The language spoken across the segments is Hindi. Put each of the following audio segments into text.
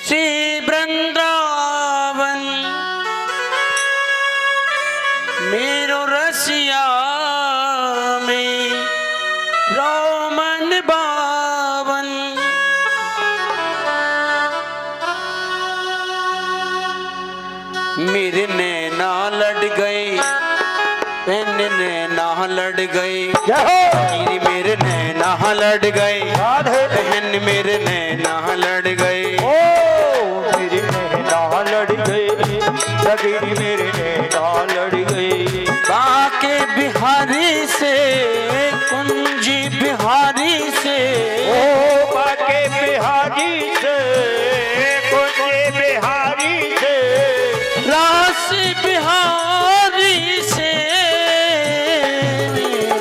श्री वृंदावन मेरो रसिया में रोमन बावन। मेरे नैना लड़ गए नैना लड़ गए मेरे नैना लड़ गए बहन मेरे नैना लड़ गए मेरे नैना लड़ गए सगीरी मेरे नैना लड़ गए। बाके बिहारी से कुंजी बिहारी से ओ बाके बिहारी से कुंजी बिहारी से रास बिहारी से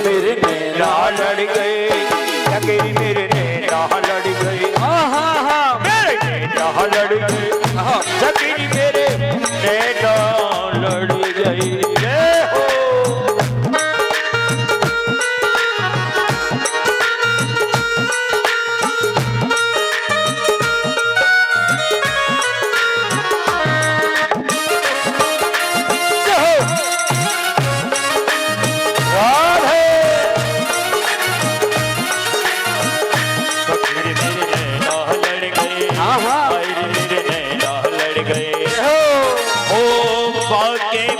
मेरे नैना लड़ गए सगीरी मेरे नैना लड़ गए। मेरे नैना लड़ गए सगीरी मेरे नैना लड़ गए।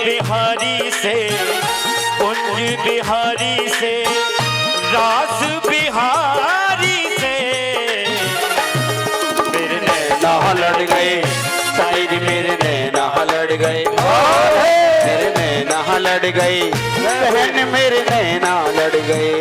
बिहारी से कुंज बिहारी से रास बिहारी से मेरे नैना लड़ गए शायद मेरे नैना लड़ गए मेरे नैना लड़ गए बहन मेरे नैना लड़ गए।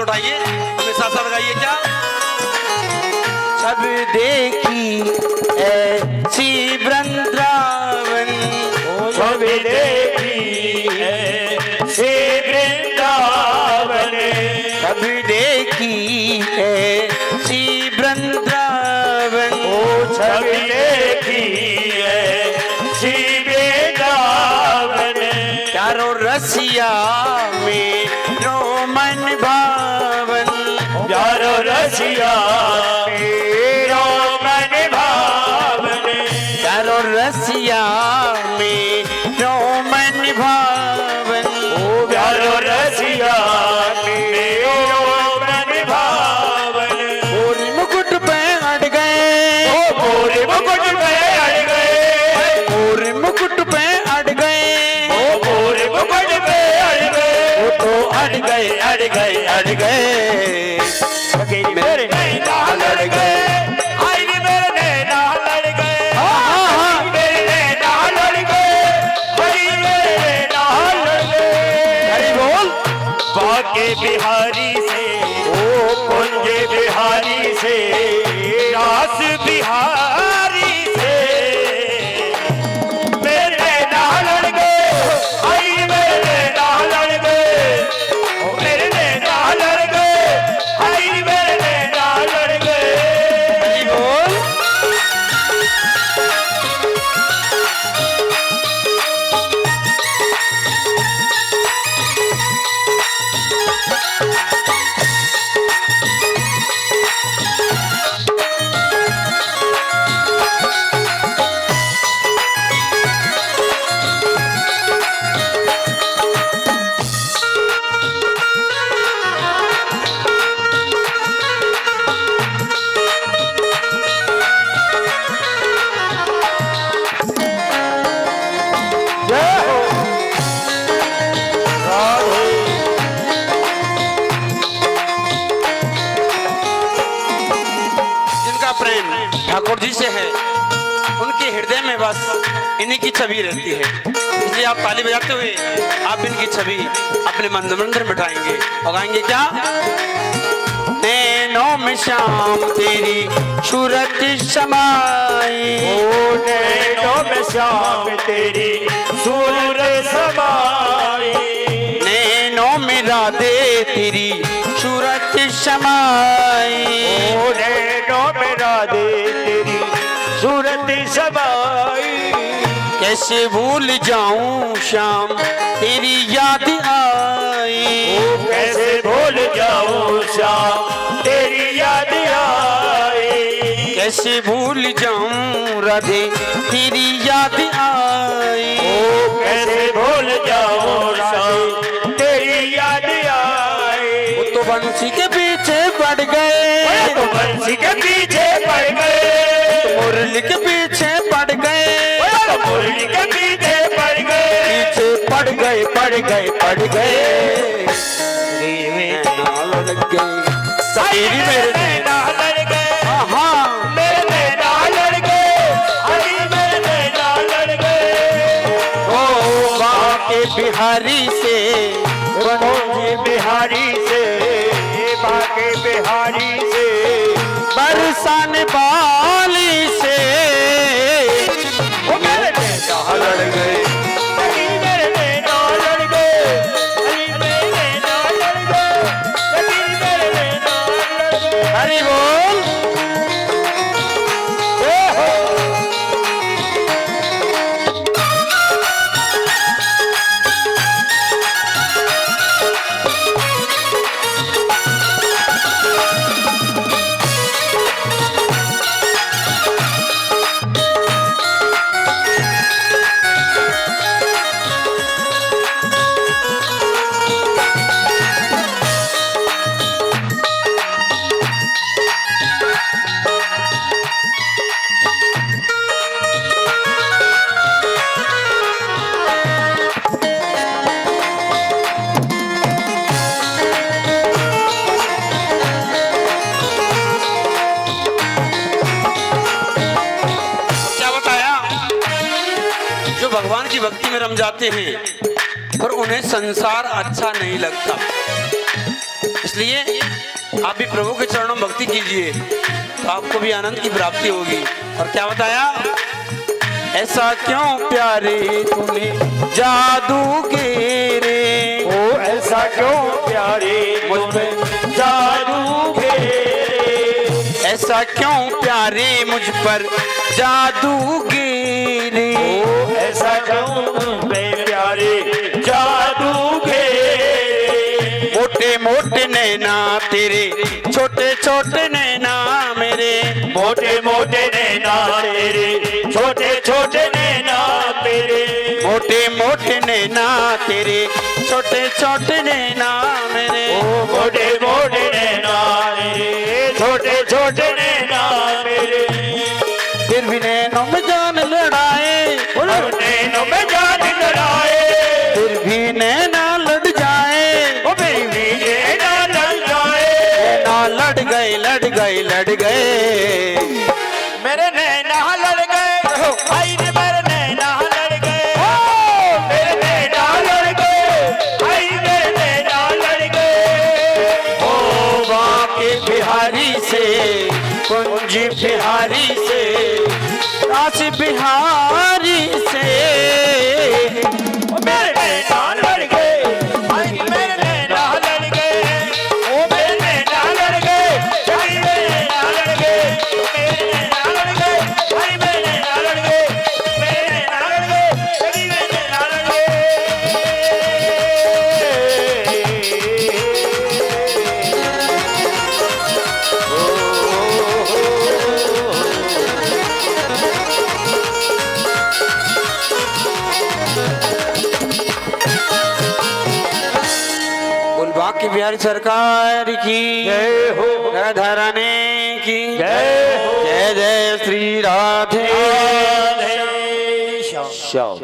उठाइए हमें साथ साथ लगाइए क्या। सब देखी ऐसी वृंदावन सब देखी ऐसी वृंदावन सब देखी ऐसी वृंदावन ओ सब देखी ऐसी वृंदावन चारों रसिया में रोमन भावन चारों रसिया रोमन भावन चारों रसिया में रोमन भावन ओ चारों रसिया रोमन भावन। पूरी मुकुट पे अड़ गए ओ पूरी मुकुट पे अड़ गए पूरी मुकुट पे अड़ गए ओ पूरी मुकुट पे अड़ गए वो तो अड़ गए अड़ गए अड़ गए मेरे नैना लड़ गए आई मेरे नैना लड़ गए मेरे नैना लड़ गए मेरे नैना लड़ गए। हरि बोल बाके बिहारी से ओ कुंज बिहारी से रास बिहारी से मेरे नैना लड़ गए आई मेरे नैना लड़ गए मेरे नैना लड़ गए आई मेरे नैना लड़ गए। हरि बोल ठाकुर जी से है, उनके हृदय में बस इन्हीं की छवि रहती है। इसलिए आप ताली बजाते हुए आप इनकी छवि अपने मंदिर में बिठाएंगे और गाएंगे क्या? नैनों में शाम तेरी सूरत समाई, ओ नैनों में शाम तेरी सूरत समाई, नैनों में राधे तेरी सूरत समाई, ओ नैनों में राधे तेरी सूरत समाई। कैसे भूल जाऊं शाम तेरी याद आई, ओ कैसे भूल जाऊं शाम तेरी याद आई, कैसे भूल जाऊं राधे तेरी याद आई, ओ कैसे भूल जाऊं शाम तेरी याद आई। वो तो बंसी के पीछे पड़ गए, तो बंसी के पीछे पड़ गए, मुरली के पीछे पड़ गए, तो मुरली के पीछे पड़ गए, पीछे पड़ गए पड़ गए पड़ गए, नैना लड़ गए तेरी मेरे नैना लड़ गए, हाँ मेरे नैना लड़ गए, अरे मेरे नैना लड़ गए। ओ बाके बिहारी से बाके बिहारी से, बाके बिहारी से, बरसान बाली से ओ मेरे नैना लड़ गए, अरे मेरे नैना लड़ गए, अरे मेरे नैना लड़ गए, अरे मेरे नैना लड़ गए। हरि बोल। भगवान की भक्ति में रम जाते हैं पर उन्हें संसार अच्छा नहीं लगता, इसलिए आप भी प्रभु के चरणों में भक्ति कीजिए तो आपको भी आनंद की प्राप्ति होगी। और क्या बताया? ऐसा क्यों प्यारे तूने जादू घेरे, ओ ऐसा क्यों प्यारे मुझ पे जादू घेरे, ऐसा क्यों प्यारे मुझ पर जादू घेरे, ओ ऐसा क्यों मुझ पे प्यारे जादू घेरे। मोटे मोटे नैना तेरे छोटे छोटे नैना मेरे, मोटे मोटे नैना तेरे छोटे छोटे नैना मेरे, मोटे मोटे नैना तेरे छोटे छोटे नैना मेरे, ओ मोटे मोटे नैना तेरे छोटे छोटे नैना मेरे। फिर भी नैनों में जान लड़ाए, नैनों में जान लड़ाए, फिर भी नैना लड़ जाए, ओ फिर भी नैना लड़ जाए, नैना लड़ गए लड़ गए लड़ गए, मेरे नैना लड़ गए, आई रे मेरे नैना लड़ गए, ओ मेरे नैना लड़ गए, आई मेरे नैना लड़ गए। ओ बाके बिहारी से कुंज बिहारी से काशी बिहारी से, ओ मेरे नैना लड़ गए, आई मेरे नैना लड़ गए, ओ मेरे नैना लड़ गए, आई मेरे नैना लड़ गए, मेरे नैना लड़ गए, आई मेरे नैना लड़ गए, मेरे नैना लड़ गए, आई मेरे नैना लड़ गए। बाकी बिहारी सरकार की जय हो, राधा रानी की जय हो, जय जय श्री राधे जय श्याम।